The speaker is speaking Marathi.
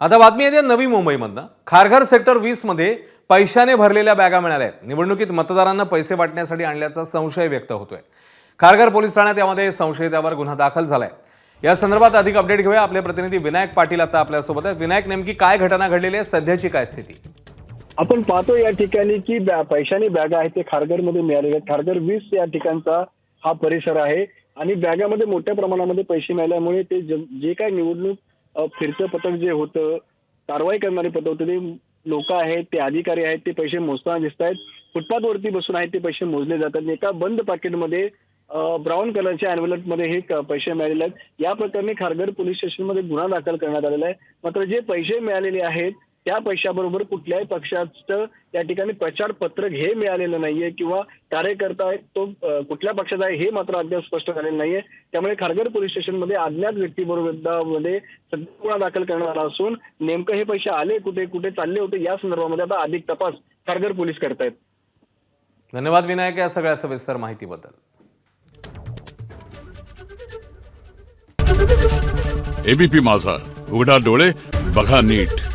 आता बातमी येते नवी मुंबईमधनं। खारघर सेक्टर 20 मध्ये पैशाने भरलेल्या बॅगा मिळाल्या आहेत। निवडणुकीत मतदारांना पैसे वाटण्यासाठी आणल्याचा संशय व्यक्त होतोय। खारघर पोलीस ठाण्यात यामध्ये संशयितावर गुन्हा दाखल झालाय। या संदर्भात अधिक अपडेट घेऊया। आपले प्रतिनिधी विनायक पाटील आता आपल्या सोबत आहेत। विनायक, नेमकी काय घटना घडलेली आहे, सध्याची काय स्थिती? आपण पाहतो या ठिकाणी की पैशाने बॅगा आहेत ते खारघरमध्ये मिळालेले आहेत। खारघर 20 या ठिकाणचा हा परिसर आहे आणि बॅगामध्ये मोठ्या प्रमाणामध्ये पैसे मिळाल्यामुळे ते जे काय निवडणूक फिरतं पथक जे होतं, कारवाई करणारे पथक होते, ते लोक आहेत, ते अधिकारी आहेत, ते पैसे मोजताना दिसत आहेत। फुटपाथवरती बसून आहेत ते पैसे मोजले जातात। एका बंद पाकिटमध्ये ब्राऊन कलरच्या एन्व्हलपमध्ये हे पैसे मिळालेले आहेत। या प्रकरणी खारघर पोलीस स्टेशनमध्ये गुन्हा दाखल करण्यात आलेला आहे। मात्र जे पैसे मिळालेले आहेत त्या पैशाबरोबर कुठल्याही पक्षाचं या ठिकाणी प्रचार पत्रक हे मिळालेलं नाहीये किंवा कार्यकर्ता आहे तो कुठल्या पक्षाचा आहे हे मात्र अद्याप स्पष्ट झालेलं नाहीये। त्यामुळे खारघर पोलीस स्टेशनमध्ये अज्ञात व्यक्तीविरोधामध्ये गुन्हा दाखल करण्यात आला असून नेमकं हे पैसे आले कुठे, कुठे चालले होते या संदर्भामध्ये आता अधिक तपास खारघर पोलीस करतायत। धन्यवाद विनायक या सगळ्या सविस्तर माहितीबद्दल। एबीपी माझा, उघडा डोळे बघा नीट।